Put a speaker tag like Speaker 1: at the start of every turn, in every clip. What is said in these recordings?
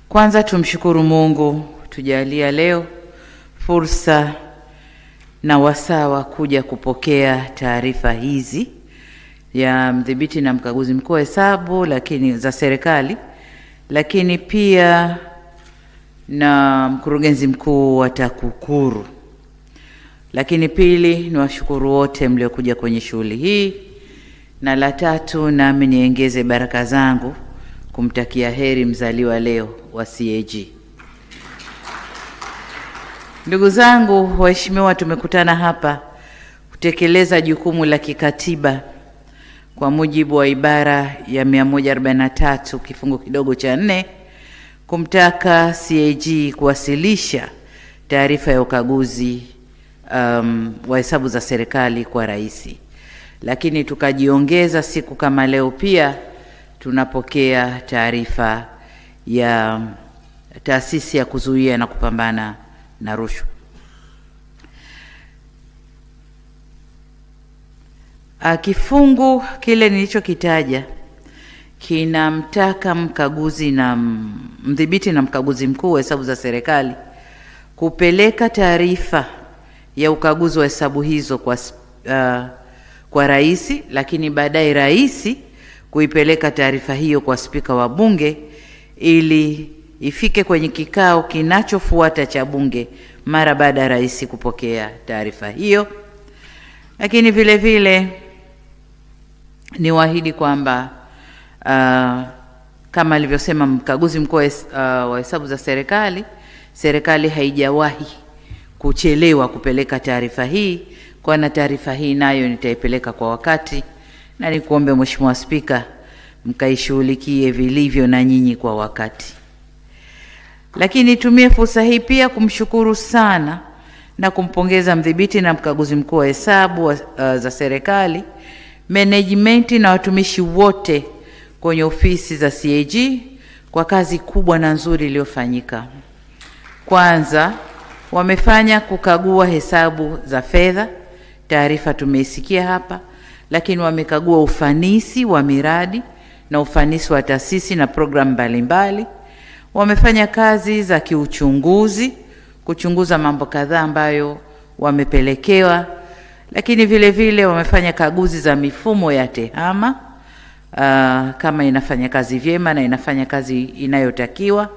Speaker 1: Kwanza tumshukuru Mungu tujalia leo fursa na wasaa kuja kupokea taarifa hizi ya mdhibiti na mkaguzi mkuu wa hesabu lakini za serikali, lakini pia na mkurugenzi mkuu wa TAKUKURU. Lakini pili, ni washukuru wote mliokuja kwenye shughuli hii, na la tatu, nami niongeze baraka zangu kumtakia heri mzaliwa leo wa CAG. Ndugu zangu waheshimiwa, tumekutana hapa kutekeleza jukumu la kikatiba kwa mujibu wa ibara ya 143 kifungu kidogo cha 4 kumtaka CAG kuwasilisha taarifa ya ukaguzi wa hesabu za serikali kwa rais. Lakini tukajiongeza siku kama leo pia tunapokea taarifa ya taasisi ya kuzuia na kupambana na rushwa. Kifungu kile nilichokitaja kinamtaka mkaguzi na mdhibiti na mkaguzi mkuu wa hesabu za serikali kupeleka taarifa ya ukaguzi wa hesabu hizo kwa rais, lakini baadaye rais kuipeleka taarifa hiyo kwa spika wa bunge ili ifike kwenye kikao kinachofuata cha bunge mara baada ya rais kupokea taarifa hiyo. Lakini vile vile ni waahidi kwamba kama alivyosema mkaguzi mkuu wa hesabu za serikali, serikali haijawahi kuchelewa kupeleka taarifa hii, kwa taarifa hii nayo nitaipeleka kwa wakati, na nikuombe Mheshimiwa Spika mkaishughulikie vilivyo na nyinyi kwa wakati. Lakini nitumie fursa hii pia kumshukuru sana na kumpongeza mdhibiti na mkaguzi mkuu wa hesabu za serikali, management na watumishi wote kwenye ofisi za CAG kwa kazi kubwa na nzuri iliyofanyika. Kwanza wamefanya kukagua hesabu za fedha, taarifa tumeisikia hapa, lakini wamekagua ufanisi wa miradi na ufanisi wa taasisi na programu mbalimbali. Wamefanya kazi za kiuchunguzi, kuchunguza mambo kadhaa ambayo wamepelekewa, lakini vile vile wamefanya kaguzi za mifumo ya tehama kama inafanya kazi vyema na inafanya kazi inayotakiwa.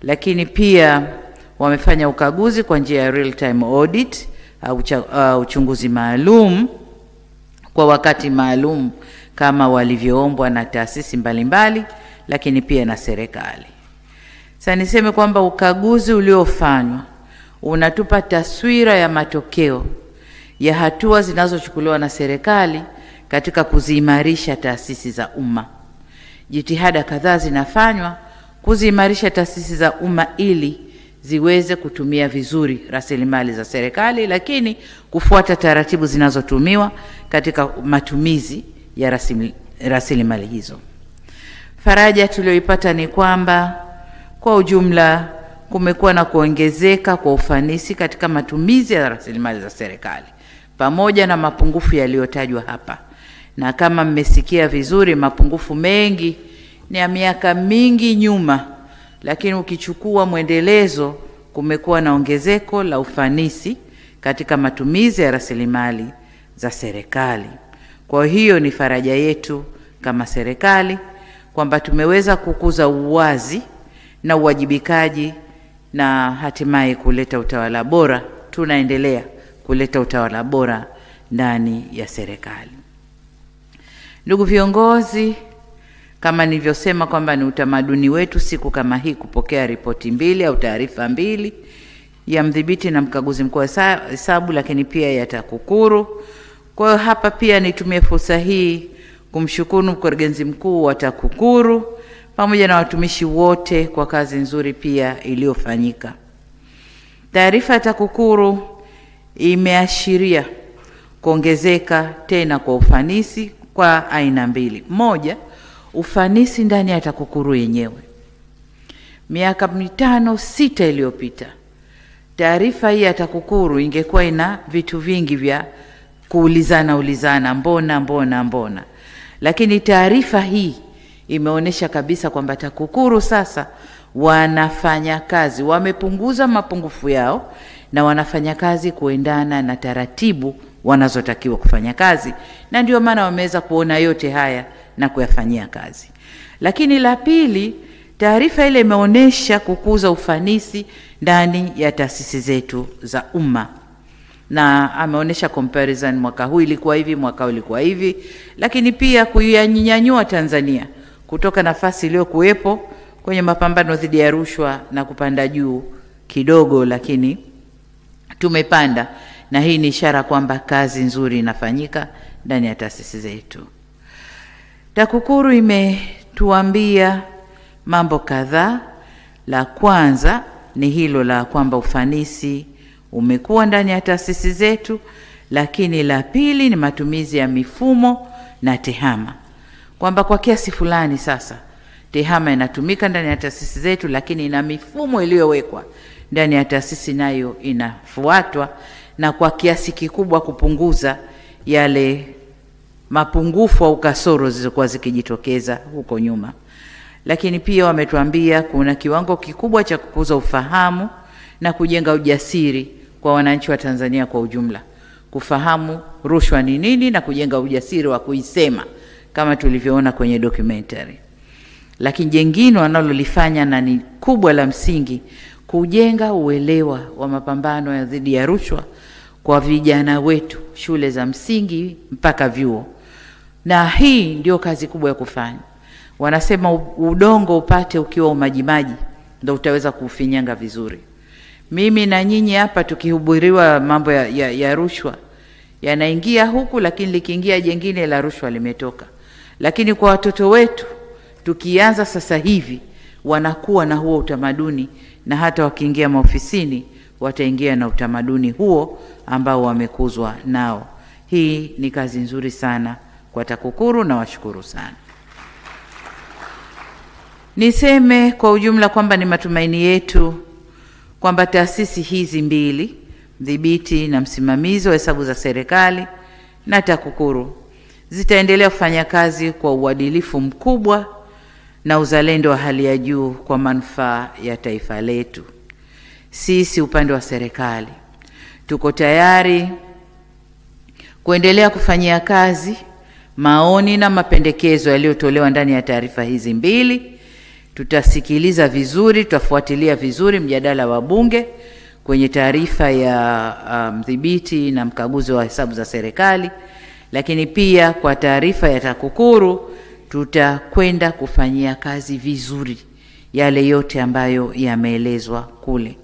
Speaker 1: Lakini pia wamefanya ukaguzi kwa njia ya real time audit au uchunguzi maalum kwa wakati maalum kama walivyoombwa na taasisi mbalimbali, lakini pia na serikali. Sasa niseme kwamba ukaguzi uliofanywa unatupa taswira ya matokeo ya hatua zinazochukuliwa na serikali katika kuziimarisha taasisi za umma. Jitihada kadhaa zinafanywa kuziimarisha taasisi za umma ili ziweze kutumia vizuri rasilimali za serikali, lakini kufuata taratibu zinazotumiwa katika matumizi ya rasilimali hizo. Faraja tulioipata ni kwamba kwa ujumla kumekuwa na kuongezeka kwa ufanisi katika matumizi ya rasilimali za serikali, pamoja na mapungufu yaliyotajwa hapa. Na kama mmesikia vizuri, mapungufu mengi ni ya miaka mingi nyuma, lakini ukichukua mwendelezo kumekuwa na ongezeko la ufanisi katika matumizi ya rasilimali za serikali. Kwa hiyo ni faraja yetu kama serikali kwamba tumeweza kukuza uwazi na uwajibikaji na hatimaye kuleta utawala bora. Tunaendelea kuleta utawala bora ndani ya serikali. Ndugu viongozi, kama nilivyosema kwamba ni utamaduni wetu siku kama hii kupokea ripoti mbili au taarifa mbili, ya mdhibiti na mkaguzi mkuu wa hesabu lakini pia ya TAKUKURU. Kwa hiyo hapa pia nitumie fursa hii kumshukuru mkurugenzi mkuu wa TAKUKURU pamoja na watumishi wote kwa kazi nzuri pia iliyofanyika. Taarifa ya TAKUKURU imeashiria kuongezeka tena kwa ufanisi kwa aina mbili. Moja, ufanisi ndani ya TAKUKURU yenyewe. Miaka 5-6 iliyopita taarifa hii ya TAKUKURU ingekuwa ina vitu vingi vya kuulizana mbona, lakini taarifa hii imeonesha kabisa kwamba TAKUKURU sasa wanafanya kazi, wamepunguza mapungufu yao na wanafanya kazi kuendana na taratibu wanazotakiwa kufanya kazi, na ndio maana wameweza kuona yote haya na kuyafanyia kazi. Lakini la pili, taarifa ile imeonesha kukuza ufanisi ndani ya taasisi zetu za umma, na ameonesha comparison, mwaka huu ilikuwa hivi, mwaka huu ilikuwa hivi, lakini pia kuyanyanyua Tanzania kutoka nafasi iliyokuwepo kwenye mapambano dhidi ya rushwa na kupanda juu kidogo, lakini tumepanda, na hii ni ishara kwamba kazi nzuri inafanyika ndani ya taasisi zetu. TAKUKURU imetuambia mambo kadhaa. La kwanza ni hilo la kwamba ufanisi umekuwa ndani ya taasisi zetu, lakini la pili ni matumizi ya mifumo na tehama, kwamba kwa kiasi fulani sasa tehama inatumika ndani ya taasisi zetu, lakini ina mifumo iliyowekwa ndani ya taasisi nayo inafuatwa, na kwa kiasi kikubwa kupunguza yale mapungufu au kasoro zilizokuwa zikijitokeza huko nyuma. Lakini pia wametuambia kuna kiwango kikubwa cha kukuza ufahamu na kujenga ujasiri kwa wananchi wa Tanzania kwa ujumla, kufahamu rushwa ni nini na kujenga ujasiri wa kuisema kama tulivyoona kwenye documentary. Lakini jengine wanalolifanya na ni kubwa la msingi, kujenga uelewa wa mapambano ya dhidi ya rushwa kwa vijana wetu shule za msingi mpaka vyuo, na hii ndio kazi kubwa ya kufanya. Wanasema udongo upate ukiwa umajimaji ndio utaweza kufinyanga vizuri. Mimi na nyinyi hapa tukihubiriwa mambo ya rushwa yanaingia huku, lakini likiingia jengine la rushwa limetoka. Lakini kwa watoto wetu tukianza sasa hivi wanakuwa na huo utamaduni, na hata wakiingia maofisini wataingia na utamaduni huo ambao wamekuzwa nao. Hii ni kazi nzuri sana kwa TAKUKURU na washukuru sana. Niseme kwa ujumla kwamba ni matumaini yetu kwamba taasisi hizi mbili, mdhibiti na msimamizi wa hesabu za serikali na TAKUKURU, zitaendelea kufanya kazi kwa uadilifu mkubwa na uzalendo wa hali ya juu kwa manufaa ya taifa letu. Sisi upande wa serikali tuko tayari kuendelea kufanyia kazi maoni na mapendekezo yaliyotolewa ndani ya taarifa hizi mbili. Tutasikiliza vizuri, tutafuatilia vizuri mjadala wa bunge kwenye taarifa ya mdhibiti na mkaguzi wa hesabu za serikali, lakini pia kwa taarifa ya TAKUKURU tutakwenda kufanyia kazi vizuri yale yote ambayo yameelezwa kule,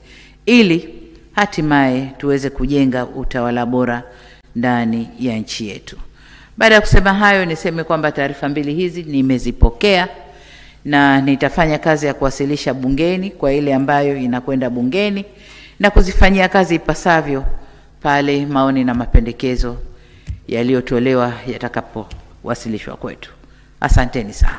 Speaker 1: ili hatimaye tuweze kujenga utawala bora ndani ya nchi yetu. Baada ya kusema hayo, niseme kwamba taarifa mbili hizi nimezipokea na nitafanya kazi ya kuwasilisha bungeni kwa ile ambayo inakwenda bungeni na kuzifanyia kazi ipasavyo pale maoni na mapendekezo yaliyotolewa yatakapowasilishwa kwetu. Asanteni sana.